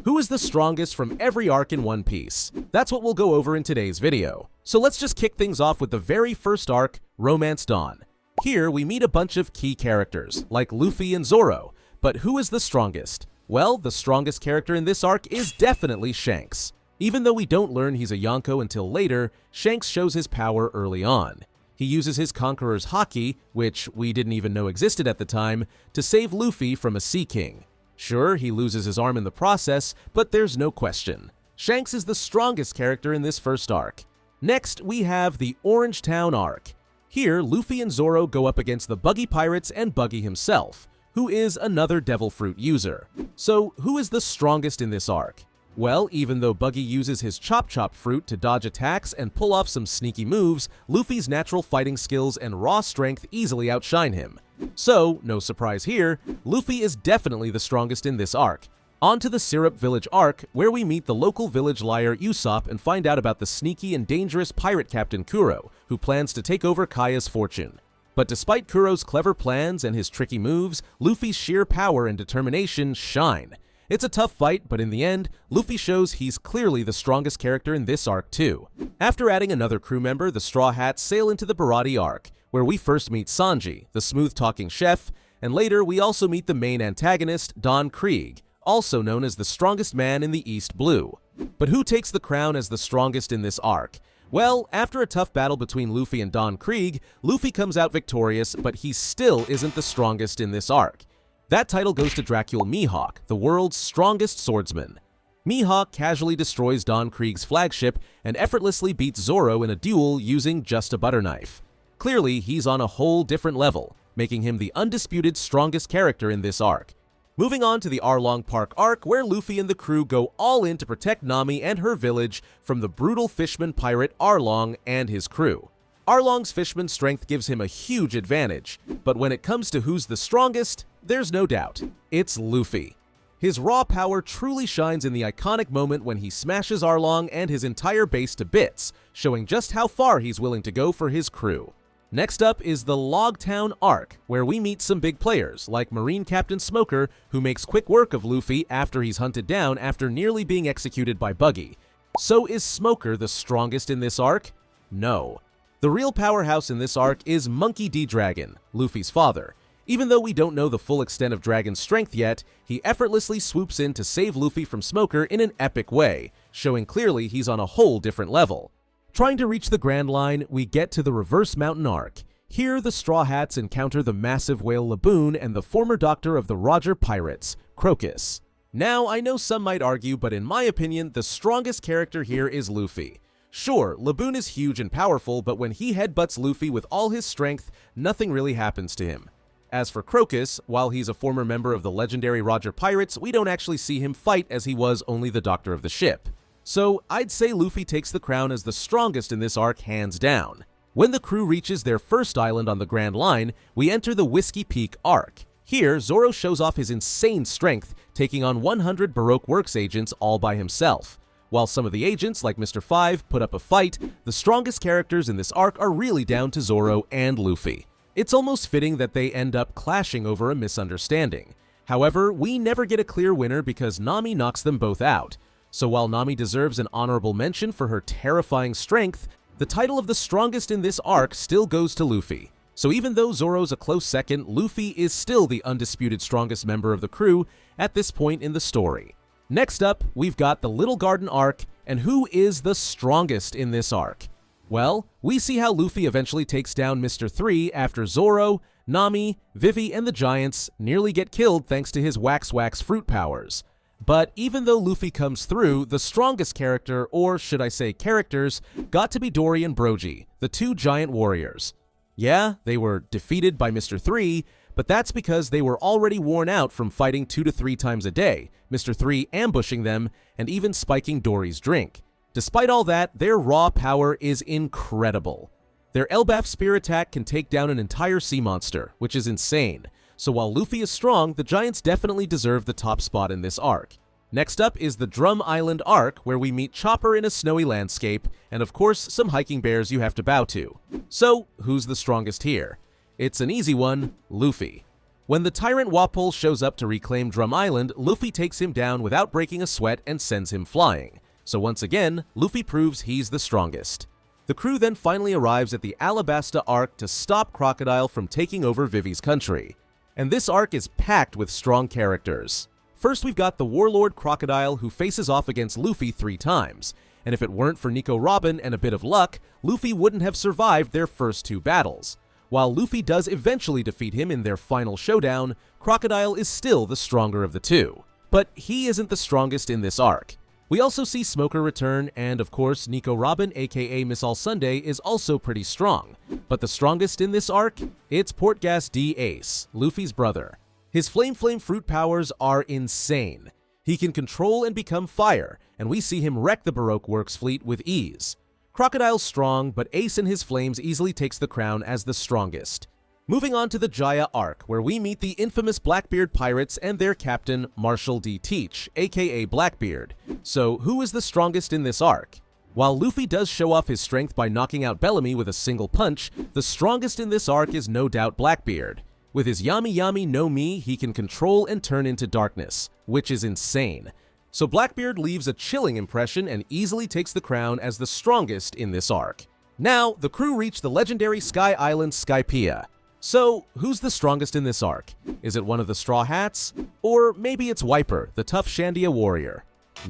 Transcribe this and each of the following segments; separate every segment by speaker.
Speaker 1: Who is the strongest from every arc in One Piece? That's what we'll go over in today's video. So let's just kick things off with the very first arc, Romance Dawn. Here we meet a bunch of key characters, like Luffy and Zoro, but who is the strongest? Well, the strongest character in this arc is definitely Shanks. Even though we don't learn he's a Yonko until later, Shanks shows his power early on. He uses his Conqueror's Haki, which we didn't even know existed at the time, to save Luffy from a Sea King. Sure, he loses his arm in the process, but there's no question. Shanks is the strongest character in this first arc. Next, we have the Orangetown arc. Here, Luffy and Zoro go up against the Buggy Pirates and Buggy himself, who is another Devil Fruit user. So, who is the strongest in this arc? Well, even though Buggy uses his Chop Chop fruit to dodge attacks and pull off some sneaky moves, Luffy's natural fighting skills and raw strength easily outshine him. So, no surprise here, Luffy is definitely the strongest in this arc. On to the Syrup Village arc, where we meet the local village liar Usopp and find out about the sneaky and dangerous pirate captain Kuro, who plans to take over Kaya's fortune. But despite Kuro's clever plans and his tricky moves, Luffy's sheer power and determination shine. It's a tough fight, but in the end, Luffy shows he's clearly the strongest character in this arc too. After adding another crew member, the Straw Hats sail into the Baratie arc, where we first meet Sanji, the smooth-talking chef, and later we also meet the main antagonist, Don Krieg, also known as the strongest man in the East Blue. But who takes the crown as the strongest in this arc? Well, after a tough battle between Luffy and Don Krieg, Luffy comes out victorious, but he still isn't the strongest in this arc. That title goes to Dracula Mihawk, the world's strongest swordsman. Mihawk casually destroys Don Krieg's flagship and effortlessly beats Zoro in a duel using just a butter knife. Clearly, he's on a whole different level, making him the undisputed strongest character in this arc. Moving on to the Arlong Park arc, where Luffy and the crew go all in to protect Nami and her village from the brutal fisherman pirate Arlong and his crew. Arlong's fisherman strength gives him a huge advantage, but when it comes to who's the strongest, there's no doubt. It's Luffy. His raw power truly shines in the iconic moment when he smashes Arlong and his entire base to bits, showing just how far he's willing to go for his crew. Next up is the Loguetown arc, where we meet some big players, like Marine Captain Smoker, who makes quick work of Luffy after he's hunted down after nearly being executed by Buggy. So is Smoker the strongest in this arc? No. The real powerhouse in this arc is Monkey D. Dragon, Luffy's father. Even though we don't know the full extent of Dragon's strength yet, he effortlessly swoops in to save Luffy from Smoker in an epic way, showing clearly he's on a whole different level. Trying to reach the Grand Line, we get to the Reverse Mountain arc. Here, the Straw Hats encounter the massive whale Laboon and the former doctor of the Roger Pirates, Crocus. Now, I know some might argue, but in my opinion, the strongest character here is Luffy. Sure, Laboon is huge and powerful, but when he headbutts Luffy with all his strength, nothing really happens to him. As for Crocus, while he's a former member of the legendary Roger Pirates, we don't actually see him fight as he was only the doctor of the ship. So, I'd say Luffy takes the crown as the strongest in this arc hands down. When the crew reaches their first island on the Grand Line, we enter the Whiskey Peak arc. Here, Zoro shows off his insane strength, taking on 100 Baroque Works agents all by himself. While some of the agents, like Mr. Five, put up a fight, the strongest characters in this arc are really down to Zoro and Luffy. It's almost fitting that they end up clashing over a misunderstanding. However, we never get a clear winner because Nami knocks them both out. So while Nami deserves an honorable mention for her terrifying strength, the title of the strongest in this arc still goes to Luffy. So even though Zoro's a close second, Luffy is still the undisputed strongest member of the crew at this point in the story. Next up, we've got the Little Garden arc, and who is the strongest in this arc? Well, we see how Luffy eventually takes down Mr. 3 after Zoro, Nami, Vivi, and the Giants nearly get killed thanks to his Wax fruit powers. But even though Luffy comes through, the strongest character, or should I say characters, got to be Dory and Brogy, the two giant warriors. Yeah, they were defeated by Mr. 3, but that's because they were already worn out from fighting 2 to 3 times a day, Mr. 3 ambushing them and even spiking Dory's drink. Despite all that, their raw power is incredible. Their Elbaf spear attack can take down an entire sea monster, which is insane. So while Luffy is strong, the Giants definitely deserve the top spot in this arc. Next up is the Drum Island arc, where we meet Chopper in a snowy landscape, and of course, some hiking bears you have to bow to. So, who's the strongest here? It's an easy one, Luffy. When the tyrant Wapol shows up to reclaim Drum Island, Luffy takes him down without breaking a sweat and sends him flying. So once again, Luffy proves he's the strongest. The crew then finally arrives at the Alabasta arc to stop Crocodile from taking over Vivi's country. And this arc is packed with strong characters. First, we've got the Warlord Crocodile, who faces off against Luffy 3 times. And if it weren't for Nico Robin and a bit of luck, Luffy wouldn't have survived their first 2 battles. While Luffy does eventually defeat him in their final showdown, Crocodile is still the stronger of the 2. But he isn't the strongest in this arc. We also see Smoker return, and of course, Nico Robin, aka Miss All Sunday, is also pretty strong. But the strongest in this arc? It's Portgas D Ace, Luffy's brother. His Flame fruit powers are insane. He can control and become fire, and we see him wreck the Baroque Works fleet with ease. Crocodile's strong, but Ace and his flames easily takes the crown as the strongest. Moving on to the Jaya arc, where we meet the infamous Blackbeard pirates and their captain, Marshall D. Teach, aka Blackbeard. So, who is the strongest in this arc? While Luffy does show off his strength by knocking out Bellamy with a single punch, the strongest in this arc is no doubt Blackbeard. With his Yami Yami no Mi, he can control and turn into darkness, which is insane. So Blackbeard leaves a chilling impression and easily takes the crown as the strongest in this arc. Now, the crew reach the legendary Sky Island Skypiea. So, who's the strongest in this arc? Is it one of the Straw Hats? Or maybe it's Wiper, the tough Shandia warrior?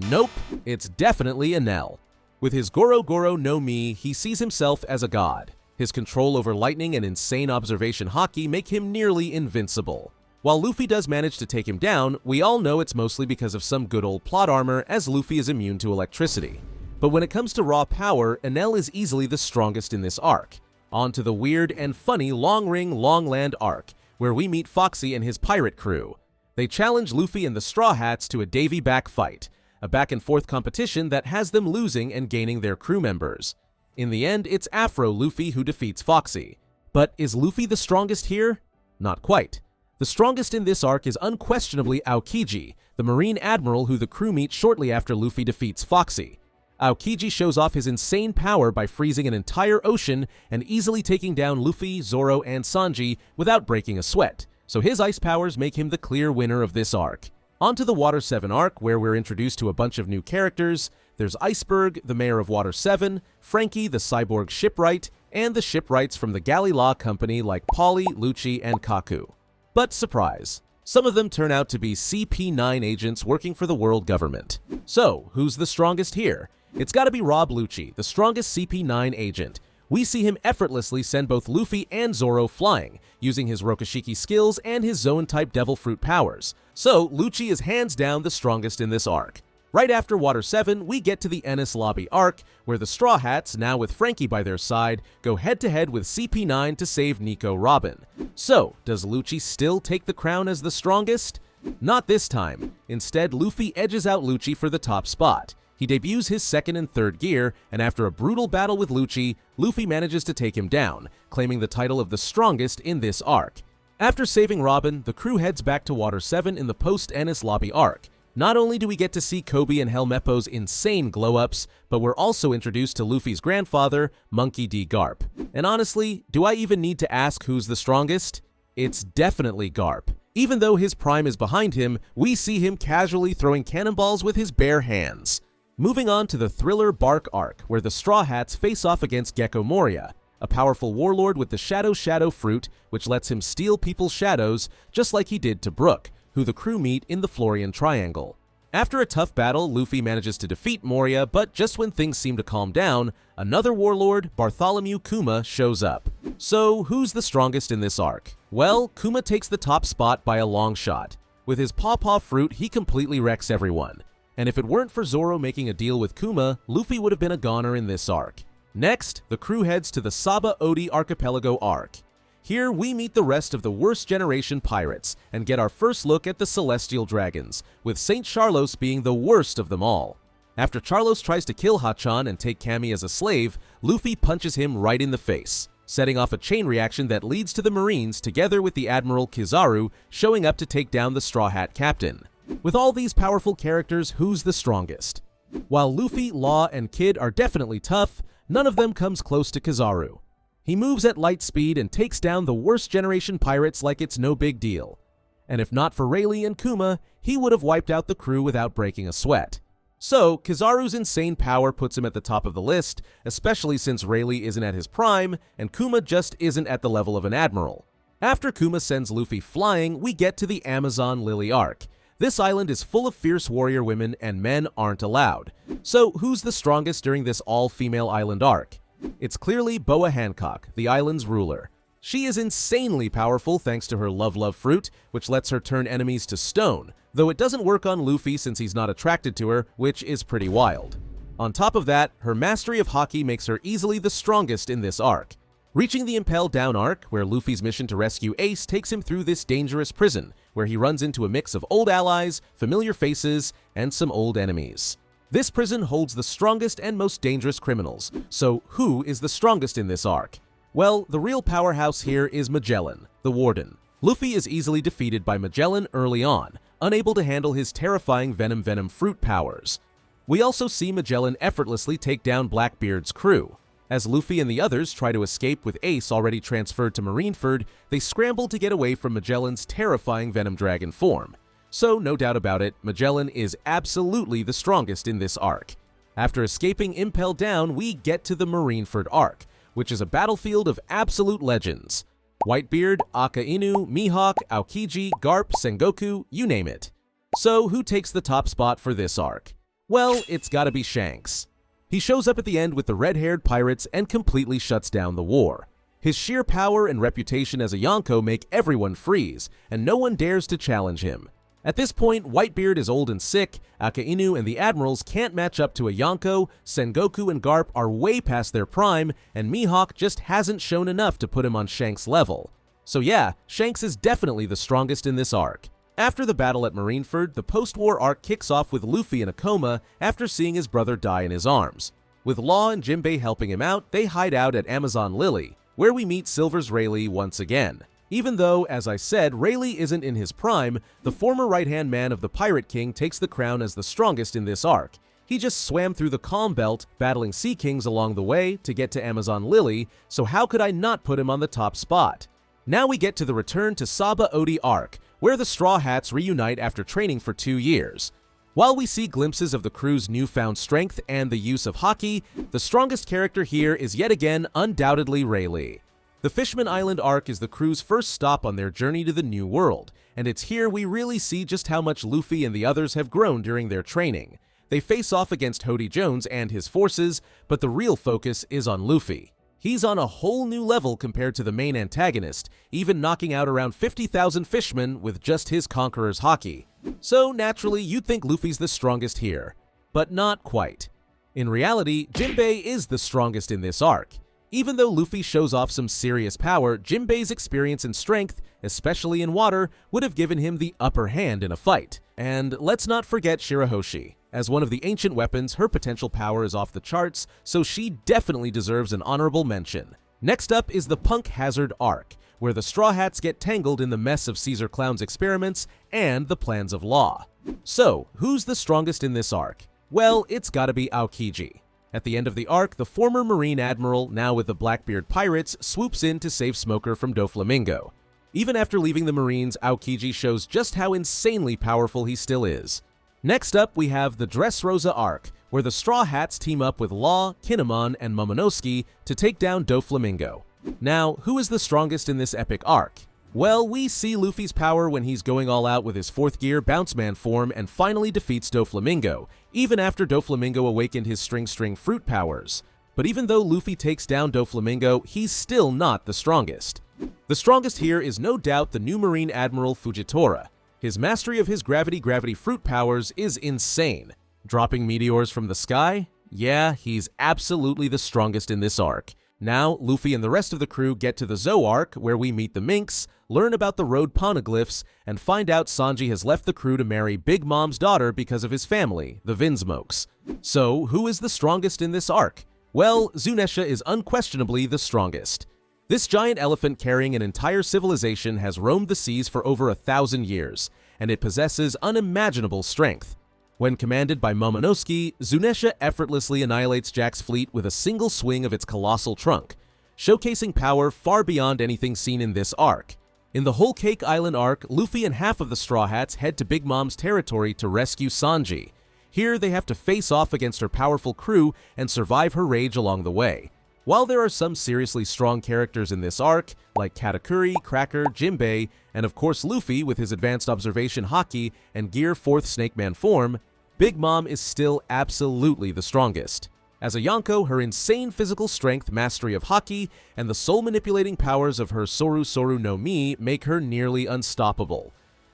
Speaker 1: Nope, it's definitely Enel. With his Goro Goro no Mi, he sees himself as a god. His control over lightning and insane observation haki make him nearly invincible. While Luffy does manage to take him down, we all know it's mostly because of some good old plot armor, as Luffy is immune to electricity. But when it comes to raw power, Enel is easily the strongest in this arc. On to the weird and funny Long Ring Long Land arc, where we meet Foxy and his pirate crew. They challenge Luffy and the Straw Hats to a Davy back fight, a back-and-forth competition that has them losing and gaining their crew members. In the end, it's Afro Luffy who defeats Foxy. But is Luffy the strongest here? Not quite. The strongest in this arc is unquestionably Aokiji, the Marine Admiral who the crew meet shortly after Luffy defeats Foxy. Aokiji shows off his insane power by freezing an entire ocean and easily taking down Luffy, Zoro, and Sanji without breaking a sweat, so his ice powers make him the clear winner of this arc. On to the Water 7 arc, where we're introduced to a bunch of new characters. There's Iceberg, the mayor of Water 7, Franky, the cyborg shipwright, and the shipwrights from the Galley Law Company like Polly, Lucci, and Kaku. But surprise, some of them turn out to be CP9 agents working for the world government. So, who's the strongest here? It's gotta be Rob Lucci, the strongest CP9 agent. We see him effortlessly send both Luffy and Zoro flying, using his Rokushiki skills and his Zone-type Devil Fruit powers. So, Lucci is hands down the strongest in this arc. Right after Water 7, we get to the Enies Lobby arc, where the Straw Hats, now with Franky by their side, go head-to-head with CP9 to save Nico Robin. So, does Lucci still take the crown as the strongest? Not this time. Instead, Luffy edges out Lucci for the top spot. He debuts his second and third gear, and after a brutal battle with Lucci, Luffy manages to take him down, claiming the title of the strongest in this arc. After saving Robin, the crew heads back to Water 7 in the Post-Enies Lobby arc. Not only do we get to see Koby and Helmeppo's insane glow-ups, but we're also introduced to Luffy's grandfather, Monkey D. Garp. And honestly, do I even need to ask who's the strongest? It's definitely Garp. Even though his prime is behind him, we see him casually throwing cannonballs with his bare hands. Moving on to the Thriller Bark arc, where the Straw Hats face off against Gecko Moria, a powerful warlord with the Shadow fruit, which lets him steal people's shadows, just like he did to Brook, who the crew meet in the Florian Triangle. After a tough battle, Luffy manages to defeat Moria, but just when things seem to calm down, another warlord, Bartholomew Kuma, shows up. So, who's the strongest in this arc? Well, Kuma takes the top spot by a long shot. With his Paw fruit, he completely wrecks everyone. And if it weren't for Zoro making a deal with Kuma, Luffy would have been a goner in this arc. Next, the crew heads to the Sabaody Archipelago arc. Here, we meet the rest of the worst generation pirates, and get our first look at the Celestial Dragons, with Saint Charlos being the worst of them all. After Charlos tries to kill Hachan and take Kami as a slave, Luffy punches him right in the face, setting off a chain reaction that leads to the Marines together with the Admiral Kizaru showing up to take down the Straw Hat captain. With all these powerful characters, who's the strongest? While Luffy, Law, and Kid are definitely tough, none of them comes close to Kizaru. He moves at light speed and takes down the worst generation pirates like it's no big deal. and if not for Rayleigh and Kuma, he would have wiped out the crew without breaking a sweat. So, Kizaru's insane power puts him at the top of the list, especially since Rayleigh isn't at his prime, and Kuma just isn't at the level of an admiral. After Kuma sends Luffy flying, we get to the Amazon Lily arc. This island is full of fierce warrior women, and men aren't allowed. So, who's the strongest during this all-female island arc? It's clearly Boa Hancock, the island's ruler. She is insanely powerful thanks to her love fruit, which lets her turn enemies to stone, though it doesn't work on Luffy since he's not attracted to her, which is pretty wild. On top of that, her mastery of Haki makes her easily the strongest in this arc. Reaching the Impel Down arc, where Luffy's mission to rescue Ace takes him through this dangerous prison, where he runs into a mix of old allies, familiar faces, and some old enemies. This prison holds the strongest and most dangerous criminals, so who is the strongest in this arc? Well, the real powerhouse here is Magellan, the Warden. Luffy is easily defeated by Magellan early on, unable to handle his terrifying venom fruit powers. We also see Magellan effortlessly take down Blackbeard's crew. As Luffy and the others try to escape with Ace already transferred to Marineford, they scramble to get away from Magellan's terrifying Venom Dragon form. So, no doubt about it, Magellan is absolutely the strongest in this arc. After escaping Impel Down, we get to the Marineford arc, which is a battlefield of absolute legends. Whitebeard, Akainu, Mihawk, Aokiji, Garp, Sengoku, you name it. So, who takes the top spot for this arc? Well, it's gotta be Shanks. He shows up at the end with the red-haired pirates and completely shuts down the war. His sheer power and reputation as a Yonko make everyone freeze, and no one dares to challenge him. At this point, Whitebeard is old and sick, Akainu and the admirals can't match up to a Yonko, Sengoku and Garp are way past their prime, and Mihawk just hasn't shown enough to put him on Shanks' level. So yeah, Shanks is definitely the strongest in this arc. After the battle at Marineford, the post-war arc kicks off with Luffy in a coma after seeing his brother die in his arms. With Law and Jinbe helping him out, they hide out at Amazon Lily, where we meet Silver's Rayleigh once again. Even though, as I said, Rayleigh isn't in his prime, the former right-hand man of the Pirate King takes the crown as the strongest in this arc. He just swam through the Calm Belt, battling Sea Kings along the way to get to Amazon Lily, so how could I not put him on the top spot? Now we get to the return to Sabaody arc, where the Straw Hats reunite after training for 2 years. While we see glimpses of the crew's newfound strength and the use of Haki, the strongest character here is yet again undoubtedly Rayleigh. The Fishman Island arc is the crew's first stop on their journey to the New World, and it's here we really see just how much Luffy and the others have grown during their training. They face off against Hody Jones and his forces, but the real focus is on Luffy. He's on a whole new level compared to the main antagonist, even knocking out around 50,000 fishmen with just his Conqueror's Haki. So naturally, you'd think Luffy's the strongest here, but not quite. In reality, Jinbe is the strongest in this arc. Even though Luffy shows off some serious power, Jinbe's experience and strength, especially in water, would have given him the upper hand in a fight. And let's not forget Shirahoshi. As one of the ancient weapons, her potential power is off the charts, so she definitely deserves an honorable mention. Next up is the Punk Hazard arc, where the Straw Hats get tangled in the mess of Caesar Clown's experiments and the plans of Law. So, who's the strongest in this arc? Well, it's gotta be Aokiji. At the end of the arc, the former Marine Admiral, now with the Blackbeard Pirates, swoops in to save Smoker from Doflamingo. Even after leaving the Marines, Aokiji shows just how insanely powerful he still is. Next up, we have the Dressrosa arc, where the Straw Hats team up with Law, Kinemon, and Momonosuke to take down Doflamingo. Now, who is the strongest in this epic arc? Well, we see Luffy's power when he's going all out with his 4th gear Bounce Man form and finally defeats Doflamingo, even after Doflamingo awakened his String Fruit powers. But even though Luffy takes down Doflamingo, he's still not the strongest. The strongest here is no doubt the new Marine Admiral Fujitora. His mastery of his Gravity Fruit powers is insane. Dropping meteors from the sky? Yeah, he's absolutely the strongest in this arc. Now, Luffy and the rest of the crew get to the Zou arc, where we meet the Minks, learn about the road poneglyphs, and find out Sanji has left the crew to marry Big Mom's daughter because of his family, the Vinsmokes. So, who is the strongest in this arc? Well, Zunisha is unquestionably the strongest. This giant elephant carrying an entire civilization has roamed the seas for over 1,000 years, and it possesses unimaginable strength. When commanded by Momonosuke, Zunisha effortlessly annihilates Jack's fleet with a single swing of its colossal trunk, showcasing power far beyond anything seen in this arc. In the Whole Cake Island arc, Luffy and half of the Straw Hats head to Big Mom's territory to rescue Sanji. Here, they have to face off against her powerful crew and survive her rage along the way. While there are some seriously strong characters in this arc, like Katakuri, Cracker, Jinbe, and of course Luffy with his advanced observation haki and Gear 4th Snake Man form, Big Mom is still absolutely the strongest. As a Yonko, her insane physical strength, mastery of haki, and the soul-manipulating powers of her Soru Soru no Mi make her nearly unstoppable.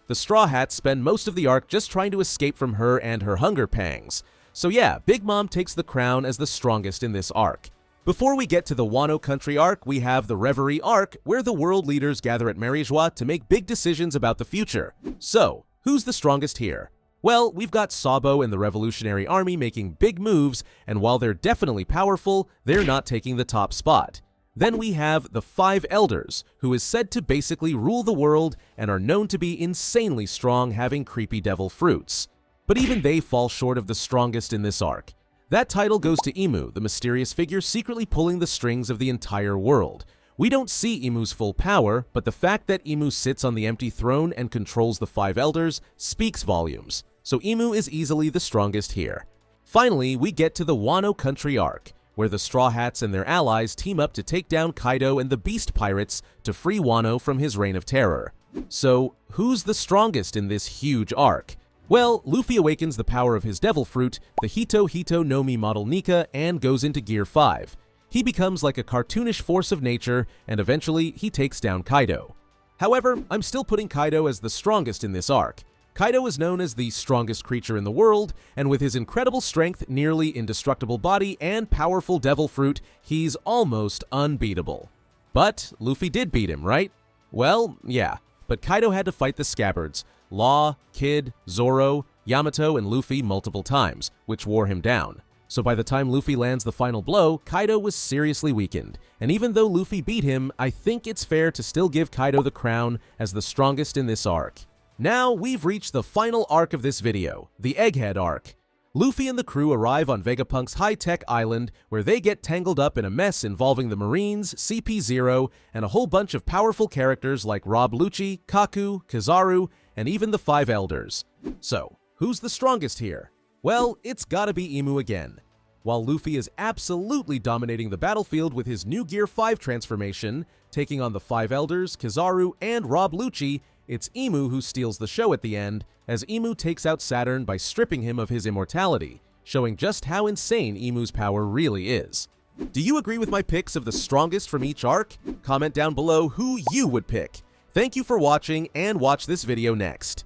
Speaker 1: The Straw Hats spend most of the arc just trying to escape from her and her hunger pangs. So yeah, Big Mom takes the crown as the strongest in this arc. Before we get to the Wano Country arc, we have the Reverie arc, where the world leaders gather at Marijois to make big decisions about the future. So, who's the strongest here? Well, we've got Sabo and the Revolutionary Army making big moves, and while they're definitely powerful, they're not taking the top spot. Then we have the Five Elders, who is said to basically rule the world and are known to be insanely strong, having creepy devil fruits. But even they fall short of the strongest in this arc. That title goes to Imu, the mysterious figure secretly pulling the strings of the entire world. We don't see Imu's full power, but the fact that Imu sits on the empty throne and controls the Five Elders speaks volumes. So Imu is easily the strongest here. Finally, we get to the Wano Country arc, where the Straw Hats and their allies team up to take down Kaido and the Beast Pirates to free Wano from his reign of terror. So, who's the strongest in this huge arc? Well, Luffy awakens the power of his Devil Fruit, the Hito Hito no Mi model Nika, and goes into Gear 5. He becomes like a cartoonish force of nature, and eventually he takes down Kaido. However, I'm still putting Kaido as the strongest in this arc. Kaido is known as the strongest creature in the world, and with his incredible strength, nearly indestructible body, and powerful Devil Fruit, he's almost unbeatable. But Luffy did beat him, right? Well, yeah, but Kaido had to fight the Scabbards, Law, Kid, Zoro, Yamato, and Luffy multiple times, which wore him down. So by the time Luffy lands the final blow, Kaido was seriously weakened, and even though Luffy beat him, I think it's fair to still give Kaido the crown as the strongest in this arc. Now, we've reached the final arc of this video, the Egghead arc. Luffy and the crew arrive on Vegapunk's high-tech island, where they get tangled up in a mess involving the Marines, CP0, and a whole bunch of powerful characters like Rob Lucci, Kaku, Kizaru, and even the Five Elders. So, who's the strongest here? Well, it's gotta be Imu again. While Luffy is absolutely dominating the battlefield with his new Gear 5 transformation, taking on the Five Elders, Kizaru, and Rob Lucci, it's Imu who steals the show at the end, as Imu takes out Saturn by stripping him of his immortality, showing just how insane Imu's power really is. Do you agree with my picks of the strongest from each arc? Comment down below who you would pick. Thank you for watching, and watch this video next.